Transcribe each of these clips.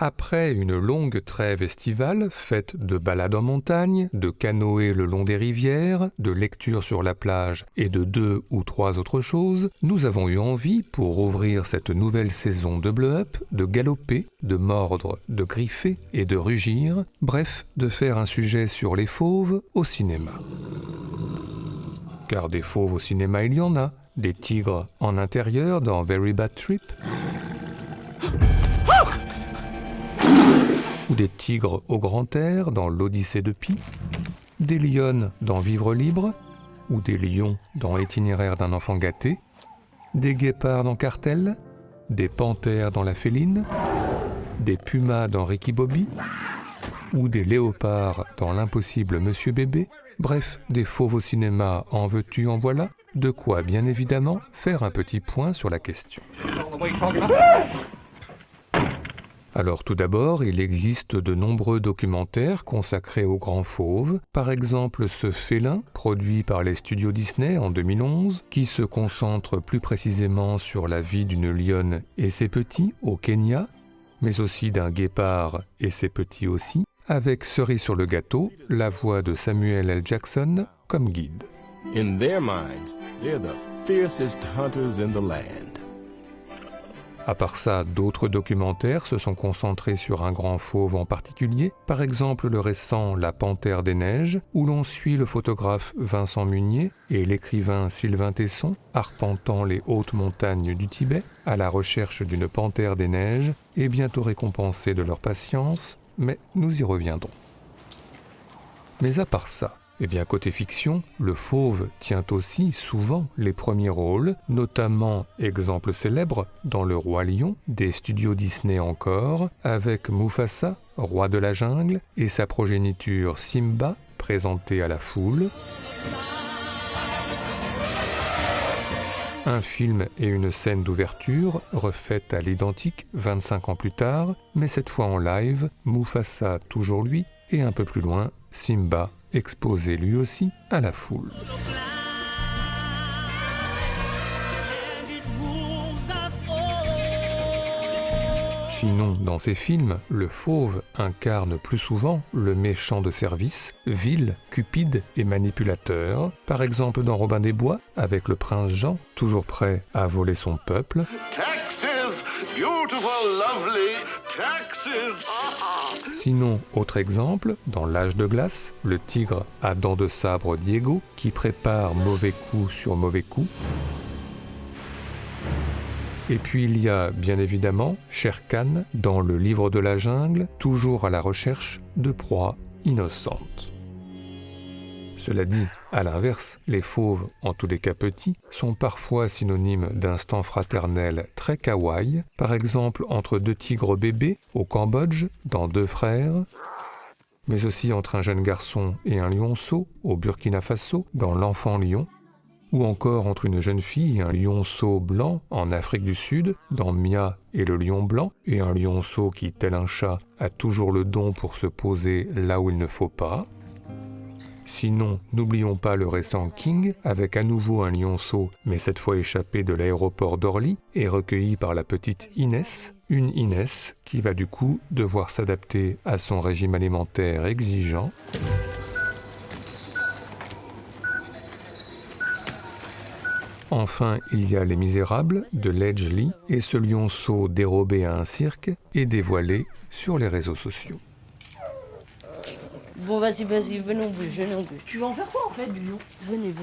Après une longue trêve estivale, faite de balades en montagne, de canoë le long des rivières, de lectures sur la plage et de 2 ou 3 autres choses, nous avons eu envie, pour ouvrir cette nouvelle saison de Bleu Up, de galoper, de mordre, de griffer et de rugir, bref, de faire un sujet sur les fauves au cinéma. Car des fauves au cinéma il y en a, des tigres en intérieur dans Very Bad Trip, ou des tigres au grand air dans l'Odyssée de Pi, des lionnes dans Vivre libre, ou des lions dans Itinéraire d'un enfant gâté, des guépards dans Cartel, des panthères dans La Féline, des pumas dans Ricky Bobby, ou des léopards dans L'impossible Monsieur Bébé, bref, des fauves au cinéma en veux-tu en voilà, de quoi bien évidemment faire un petit point sur la question. Alors tout d'abord, il existe de nombreux documentaires consacrés aux grands fauves, par exemple ce Félin, produit par les studios Disney en 2011, qui se concentre plus précisément sur la vie d'une lionne et ses petits au Kenya, mais aussi d'un guépard et ses petits aussi, avec cerise sur le gâteau, la voix de Samuel L. Jackson comme guide. In their minds, they're the fiercest hunters in the land. À part ça, d'autres documentaires se sont concentrés sur un grand fauve en particulier, par exemple le récent La Panthère des Neiges, où l'on suit le photographe Vincent Munier et l'écrivain Sylvain Tesson arpentant les hautes montagnes du Tibet à la recherche d'une panthère des neiges et bientôt récompensés de leur patience, mais nous y reviendrons. Mais à part ça, eh bien, côté fiction, le fauve tient aussi souvent les premiers rôles, notamment, exemple célèbre, dans Le Roi Lion, des studios Disney encore, avec Mufasa, roi de la jungle, et sa progéniture Simba, présentée à la foule. Un film et une scène d'ouverture, refaite à l'identique 25 ans plus tard, mais cette fois en live, Mufasa toujours lui, et un peu plus loin, Simba, exposé lui aussi à la foule. Sinon, dans ces films, le fauve incarne plus souvent le méchant de service, vil, cupide et manipulateur, par exemple dans Robin des Bois, avec le prince Jean, toujours prêt à voler son peuple. Taxes, beautiful, lovely, taxes. Sinon, autre exemple, dans L'Âge de glace, le tigre à dents de sabre Diego, qui prépare mauvais coup sur mauvais coup. Et puis il y a, bien évidemment, Shere Khan dans Le Livre de la jungle, toujours à la recherche de proies innocentes. Cela dit, à l'inverse, les fauves, en tous les cas petits, sont parfois synonymes d'instants fraternels très kawaii, par exemple entre 2 tigres bébés au Cambodge, dans 2 frères, mais aussi entre un jeune garçon et un lionceau au Burkina Faso, dans L'Enfant lion, ou encore entre une jeune fille et un lionceau blanc en Afrique du Sud, dans Mia et le lion blanc, et un lionceau qui, tel un chat, a toujours le don pour se poser là où il ne faut pas. Sinon, n'oublions pas le récent King, avec à nouveau un lionceau, mais cette fois échappé de l'aéroport d'Orly et recueilli par la petite Inès, une Inès qui va du coup devoir s'adapter à son régime alimentaire exigeant. Enfin, il y a Les Misérables de Ledge Lee et ce lionceau dérobé à un cirque et dévoilé sur les réseaux sociaux. Bon, vas-y, venez, on bouge. Tu vas en faire quoi en fait du lion? Venez.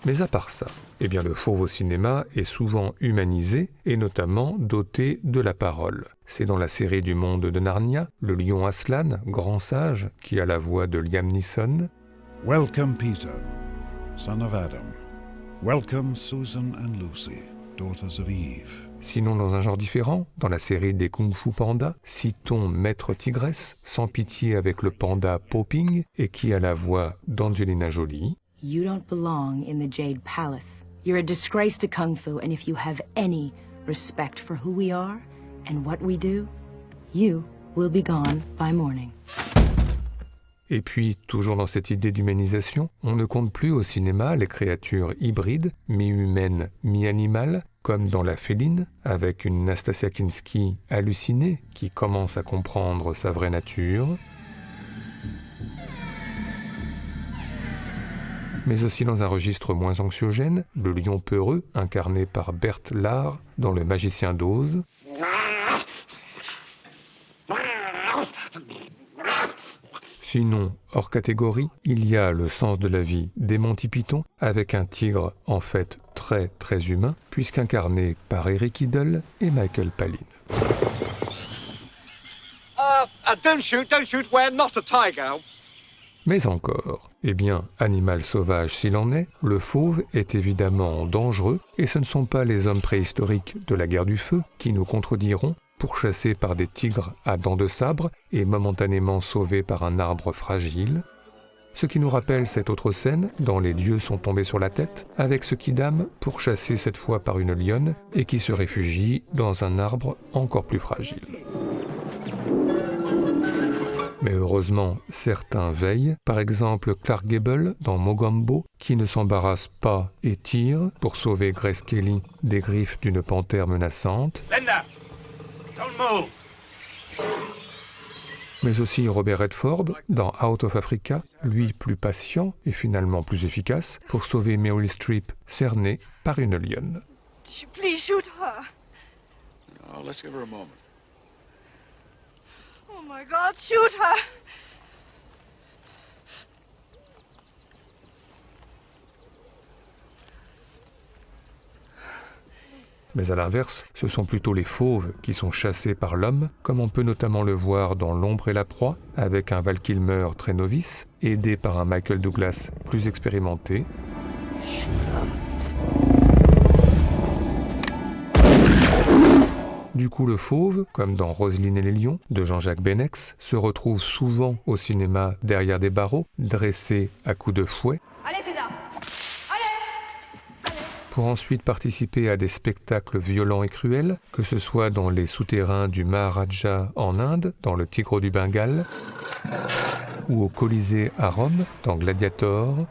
Mais à part ça, eh bien le fauve au cinéma est souvent humanisé et notamment doté de la parole. C'est dans la série du monde de Narnia, le lion Aslan, grand sage, qui a la voix de Liam Neeson. Welcome Peter, son of Adam. Welcome Susan and Lucy, daughters of Eve. Sinon, dans un genre différent, dans la série des Kung Fu Panda, citons Maître Tigresse, sans pitié avec le panda Popping, et qui a la voix d'Angelina Jolie. You don't belong in the Jade Palace. You're a disgrace to Kung Fu, and if you have any respect for who we are and what we do, you will be gone by morning. Et puis, toujours dans cette idée d'humanisation, on ne compte plus au cinéma les créatures hybrides, mi-humaines, mi-animales, comme dans La Féline, avec une Nastasia Kinski hallucinée qui commence à comprendre sa vraie nature, mais aussi dans un registre moins anxiogène, le lion peureux, incarné par Berthe Lahr dans Le Magicien d'Oz, sinon, hors catégorie, il y a Le Sens de la vie des Monty Python, avec un tigre en fait très humain, puisqu'incarné par Eric Idle et Michael Palin. Don't shoot, we're not a tiger. Mais encore, eh bien, animal sauvage s'il en est, le fauve est évidemment dangereux, et ce ne sont pas les hommes préhistoriques de la guerre du feu qui nous contrediront, pourchassés par des tigres à dents de sabre et momentanément sauvés par un arbre fragile. Ce qui nous rappelle cette autre scène, dans Les dieux sont tombés sur la tête, avec ce kidam pourchassé cette fois par une lionne et qui se réfugie dans un arbre encore plus fragile. Mais heureusement, certains veillent, par exemple Clark Gable dans Mogambo, qui ne s'embarrasse pas et tire pour sauver Grace Kelly des griffes d'une panthère menaçante. Linda, don't move. Mais aussi Robert Redford dans Out of Africa, lui plus patient et finalement plus efficace, pour sauver Meryl Streep cernée par une lionne. Please shoot her. Oh, let's give her a moment. Oh my God, shoot her. Mais à l'inverse, ce sont plutôt les fauves qui sont chassés par l'homme, comme on peut notamment le voir dans L'ombre et la proie, avec un Val Kilmer très novice, aidé par un Michael Douglas plus expérimenté. Du coup, le fauve, comme dans Roselyne et les lions, de Jean-Jacques Benex, se retrouve souvent au cinéma derrière des barreaux, dressé à coups de fouet, Allez, César. pour ensuite participer à des spectacles violents et cruels, que ce soit dans les souterrains du Maharaja en Inde, dans Le Tigre du Bengale, ou au Colisée à Rome, dans Gladiator.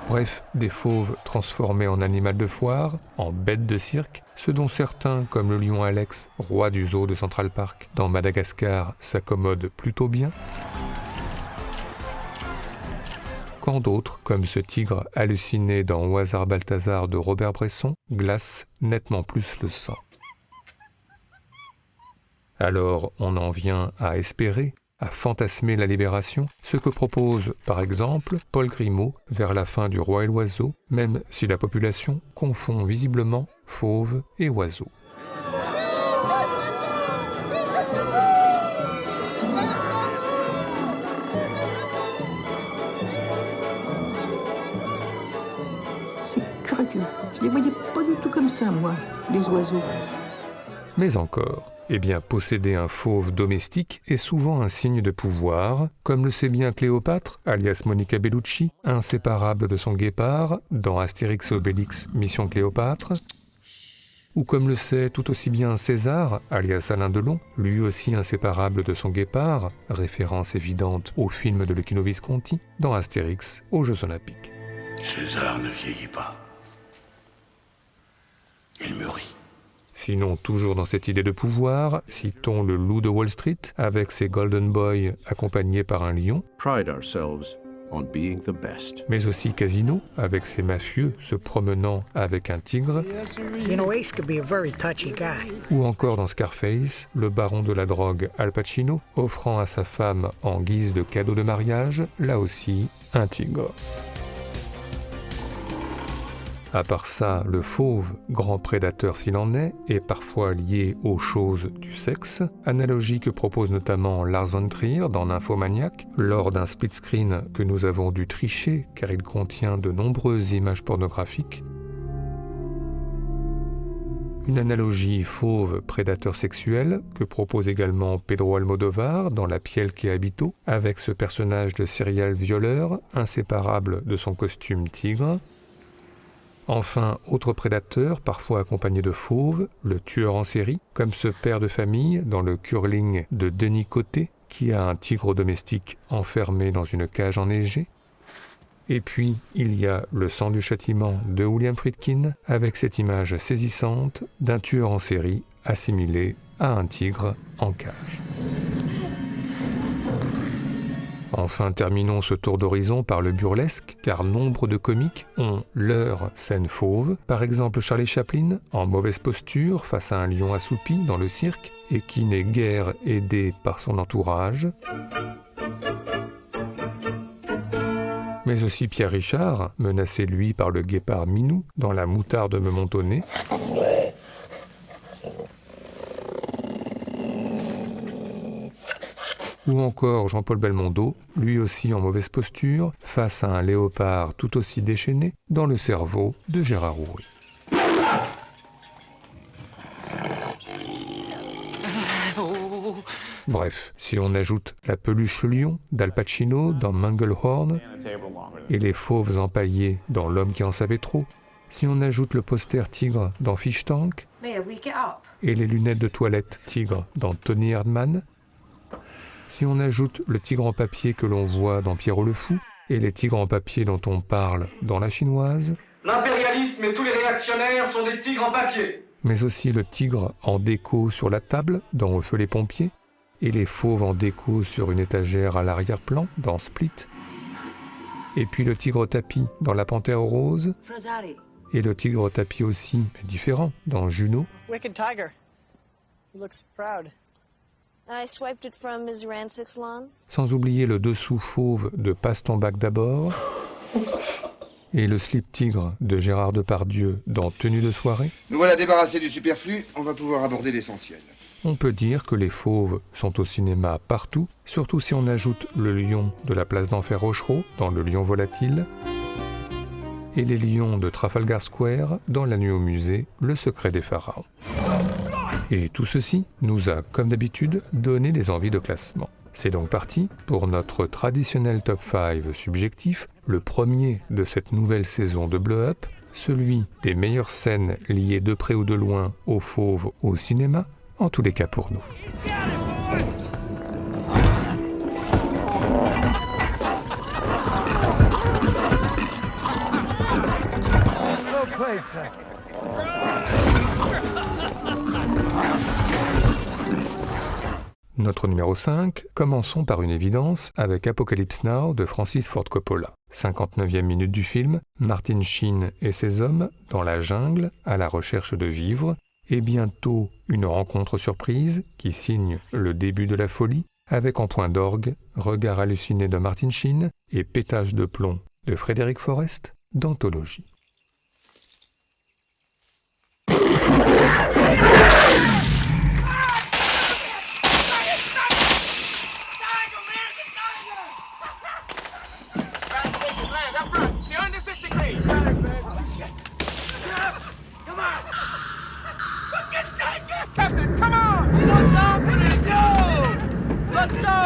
Bref, des fauves transformés en animal de foire, en bêtes de cirque, ce dont certains, comme le lion Alex, roi du zoo de Central Park, dans Madagascar, s'accommodent plutôt bien, quand d'autres, comme ce tigre halluciné dans Au hasard Balthazar de Robert Bresson, glacent nettement plus le sang. Alors on en vient à espérer, à fantasmer la libération, ce que propose par exemple Paul Grimaud vers la fin du Roi et l'Oiseau, même si la population confond visiblement fauve et oiseau. C'est curieux. Je les voyais pas du tout comme ça, moi, les oiseaux. Mais encore, eh bien, posséder un fauve domestique est souvent un signe de pouvoir, comme le sait bien Cléopâtre, alias Monica Bellucci, inséparable de son guépard, dans Astérix et Obélix, Mission Cléopâtre, ou comme le sait tout aussi bien César, alias Alain Delon, lui aussi inséparable de son guépard, référence évidente au film de Luchino Visconti, dans Astérix aux Jeux Olympiques. César ne vieillit pas. Il mûrit. Sinon, toujours dans cette idée de pouvoir, citons le loup de Wall Street, avec ses Golden Boys accompagnés par un lion, Pride ourselves on being the best. mais aussi Casino, avec ses mafieux se promenant avec un tigre, You know, Ace could be a very touchy guy. ou encore dans Scarface, le baron de la drogue Al Pacino, offrant à sa femme en guise de cadeau de mariage, là aussi, un tigre. À part ça, le fauve, grand prédateur s'il en est, est parfois lié aux choses du sexe, analogie que propose notamment Lars von Trier dans Nymphomaniac, lors d'un split screen que nous avons dû tricher car il contient de nombreuses images pornographiques. Une analogie fauve prédateur sexuel que propose également Pedro Almodovar dans La Piel que habito, avec ce personnage de serial violeur, inséparable de son costume tigre. Enfin, autre prédateur, parfois accompagné de fauves, le tueur en série, comme ce père de famille dans le curling de Denis Coté, qui a un tigre domestique enfermé dans une cage enneigée. Et puis, il y a Le sang du châtiment de William Friedkin, avec cette image saisissante d'un tueur en série assimilé à un tigre en cage. Enfin, terminons ce tour d'horizon par le burlesque, car nombre de comiques ont leur scène fauve. Par exemple, Charlie Chaplin, en mauvaise posture face à un lion assoupi dans le cirque, et qui n'est guère aidé par son entourage. Mais aussi Pierre Richard, menacé lui par le guépard Minou, dans La moutarde me monte au nez. Ou encore Jean-Paul Belmondo, lui aussi en mauvaise posture, face à un léopard tout aussi déchaîné, dans Le cerveau de Gérard Houry. Bref, si on ajoute la peluche lion d'Al Pacino dans Manglehorn et les fauves empaillés dans L'homme qui en savait trop, si on ajoute le poster tigre dans Fish Tank et les lunettes de toilette tigre dans Tony Erdmann, si on ajoute le tigre en papier que l'on voit dans Pierrot le Fou et les tigres en papier dont on parle dans La Chinoise, l'impérialisme et tous les réactionnaires sont des tigres en papier. Mais aussi le tigre en déco sur la table dans Au feu les pompiers, et les fauves en déco sur une étagère à l'arrière-plan dans Split, et puis le tigre tapis dans La Panthère rose, et le tigre tapis aussi, mais différent, dans Juno. Wicked tiger. He looks proud. I swiped it from Ms. Rancic's lawn. Sans oublier le dessous fauve de Passe ton bac d'abord, et le slip tigre de Gérard Depardieu dans Tenue de soirée. Nous voilà débarrassés du superflu, on va pouvoir aborder l'essentiel. On peut dire que les fauves sont au cinéma partout, surtout si on ajoute le lion de la place d'Enfer Rochereau dans Le lion volatile, et les lions de Trafalgar Square dans La nuit au musée, Le secret des pharaons. Et tout ceci nous a, comme d'habitude, donné des envies de classement. C'est donc parti pour notre traditionnel top 5 subjectif, le premier de cette nouvelle saison de Blow Up, celui des meilleures scènes liées de près ou de loin aux fauves au cinéma, en tous les cas pour nous. Notre numéro 5, commençons par une évidence avec Apocalypse Now de Francis Ford Coppola. 59e minute du film, Martin Sheen et ses hommes dans la jungle à la recherche de vivres, et bientôt une rencontre surprise qui signe le début de la folie, avec en point d'orgue, regard halluciné de Martin Sheen et pétage de plomb de Frédéric Forrest d'Anthologie. Captain, come on! What's happening? Go! Let's go!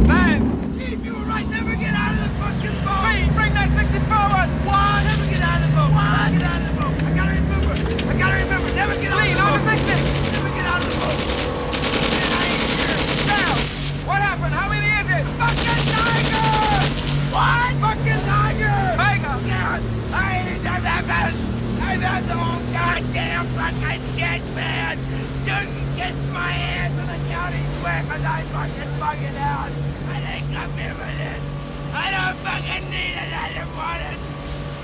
Man! Keep you right, never get out of the fucking boat! Please, bring that 60 forward! What? Never get out of the boat! What? Never get out of the boat! I gotta remember! Never get out of the boat! Please, on the 60! Never get out of the boat! Get out of here! Now! What happened? How many is it? Fucking tiger! What? Fucking tiger! Tiger! Yeah! I've had the whole goddamn fucking shit, man! You can kiss my ass in the county square cause I fucking out! I think I'm here for this! I don't fucking need another one!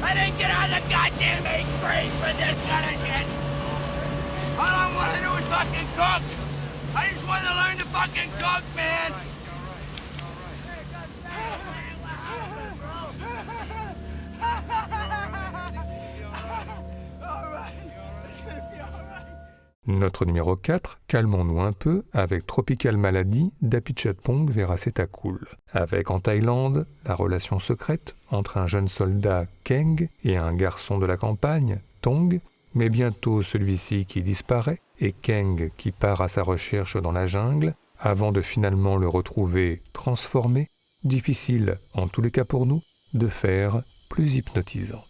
I didn't get on the goddamn A3 for this kind of shit! All I wanna do is fucking cook! I just wanna learn to fucking cook, man! Notre numéro 4, calmons-nous un peu, avec Tropical Malady d'Apichatpong Veracetakul, avec en Thaïlande la relation secrète entre un jeune soldat, Keng, et un garçon de la campagne, Tong, mais bientôt celui-ci qui disparaît, et Keng qui part à sa recherche dans la jungle, avant de finalement le retrouver transformé, difficile, en tous les cas pour nous, de faire plus hypnotisant.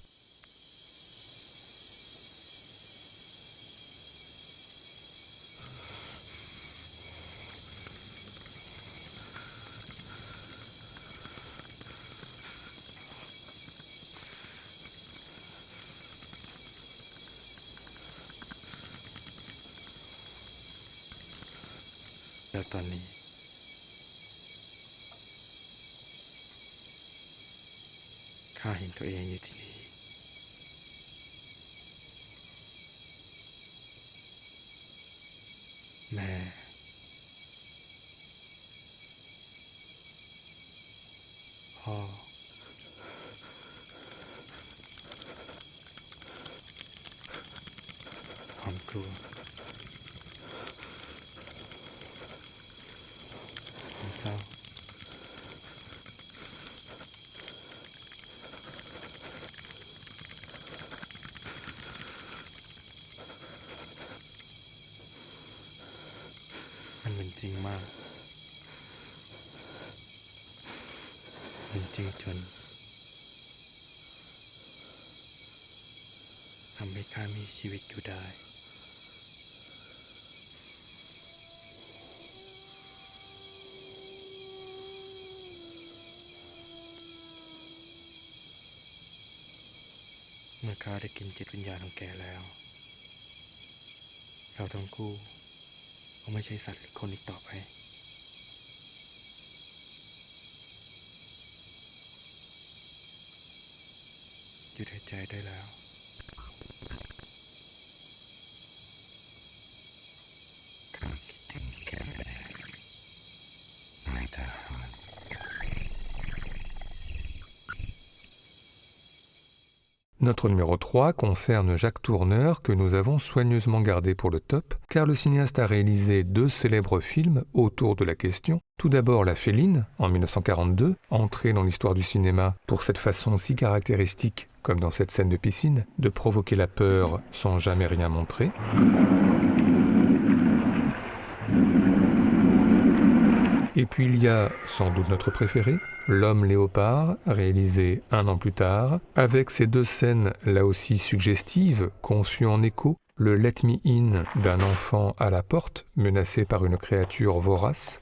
แล้วตอนนี้ข้าเห็นตัวเองอยู่ที่นี่แม่พ่อความกลัวความเศร้ามันเป็นจริงมากเป็นจริงจนทำให้ข้ามีชีวิตอยู่ได้เมื่อข้าได้กินจิตวิญญาณของแกแล้วเราทั้งคู่ก็ไม่ใช่สัตว์หรือคนอีกต่อไปหยุดหายใจได้แล้วข้าคิดถึงแกไม่ได้ Notre numéro 3 concerne Jacques Tourneur que nous avons soigneusement gardé pour le top, car le cinéaste a réalisé 2 célèbres films autour de la question. Tout d'abord La Féline, en 1942, entrée dans l'histoire du cinéma pour cette façon si caractéristique, comme dans cette scène de piscine, de provoquer la peur sans jamais rien montrer. Et puis il y a, sans doute notre préféré, L'Homme léopard, réalisé 1 an plus tard, avec ces 2 scènes là aussi suggestives, conçues en écho, le Let Me In d'un enfant à la porte, menacé par une créature vorace.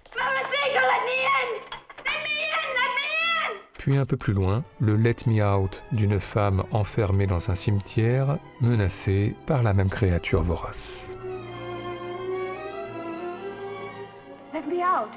Puis un peu plus loin, le Let Me Out d'une femme enfermée dans un cimetière, menacée par la même créature vorace. Let me out.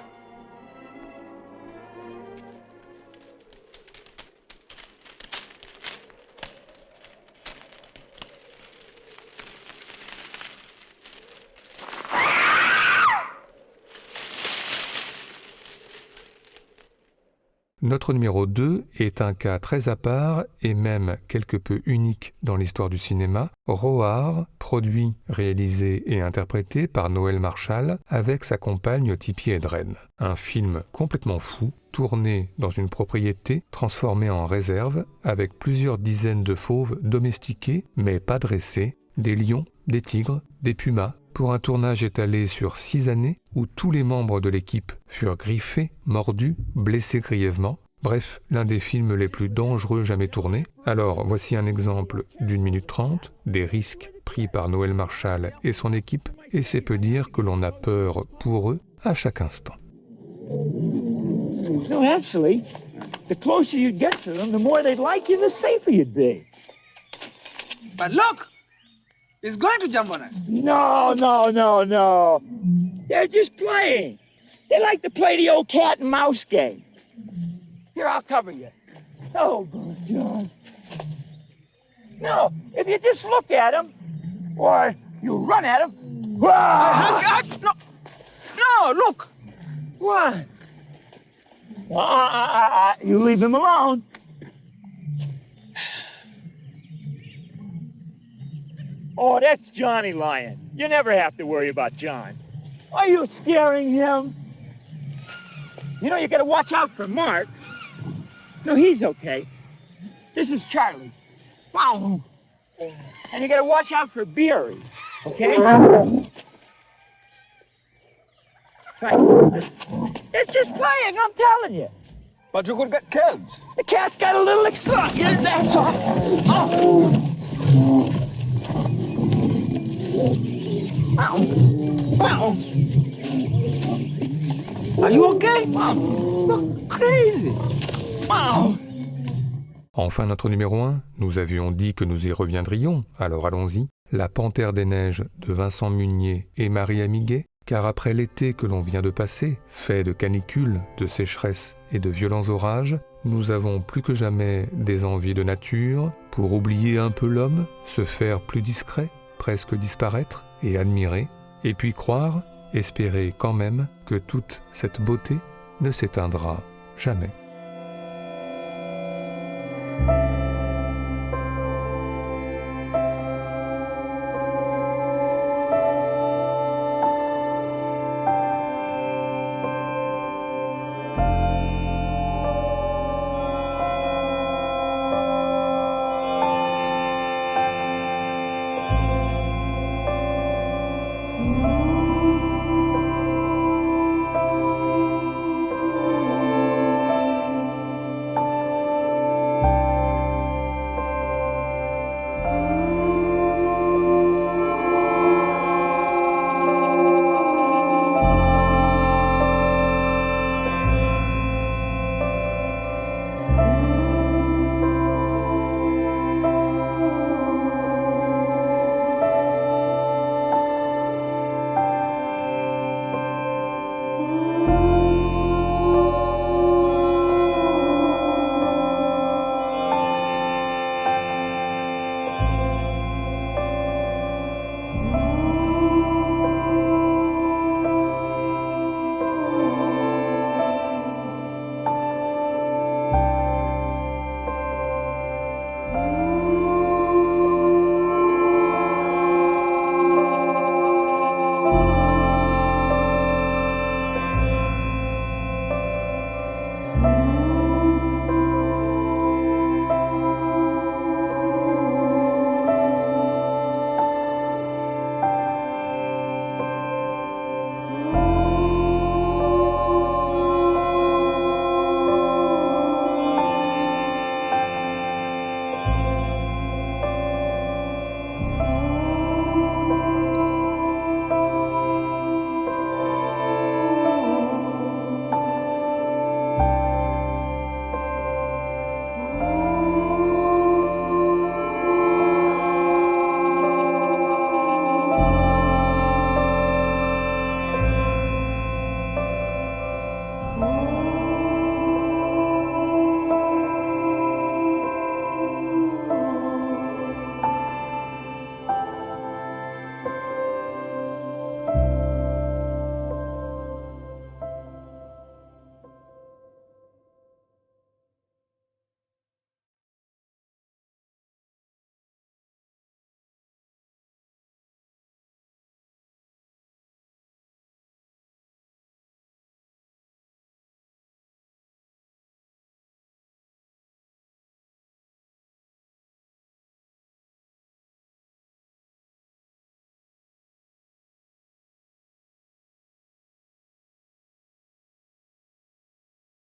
Notre numéro 2 est un cas très à part et même quelque peu unique dans l'histoire du cinéma. Roar, produit, réalisé et interprété par Noël Marshall avec sa compagne Tippi Hedren. Un film complètement fou, tourné dans une propriété transformée en réserve avec plusieurs dizaines de fauves domestiqués mais pas dressés, des lions, des tigres, des pumas, pour un tournage étalé sur 6 années où tous les membres de l'équipe furent griffés, mordus, blessés grièvement. Bref, l'un des films les plus dangereux jamais tournés. Alors, voici un exemple d'1 minute 30, des risques pris par Noël Marshall et son équipe, et c'est peu dire que l'on a peur pour eux à chaque instant. No, actually, the closer you'd get to them, the more they'd like you, the safer you'd be. But look! He's going to jump on us. No, no, no, no. They're just playing. They like to play the old cat and mouse game. Here, I'll cover you. Oh, John. No, if you just look at him, or you run at him. No, no, look. What? You leave him alone. Oh, that's Johnny lying. You never have to worry about John. Are you scaring him? You know, you gotta watch out for Mark. No, he's okay. This is Charlie. Wow. And you gotta watch out for Beery, okay? Right. It's just playing, I'm telling you. But you could get killed. The cat's got a little extra. Yeah, that's all. Oh. Wow. Wow. Are you okay? Wow. Look crazy. Wow. Enfin, notre numéro 1, nous avions dit que nous y reviendrions, alors allons-y. La Panthère des Neiges de Vincent Munier et Marie Amiguet, car après l'été que l'on vient de passer, fait de canicules, de sécheresses et de violents orages, nous avons plus que jamais des envies de nature pour oublier un peu l'homme, se faire plus discret, presque disparaître et admirer, et puis croire, espérer quand même que toute cette beauté ne s'éteindra jamais.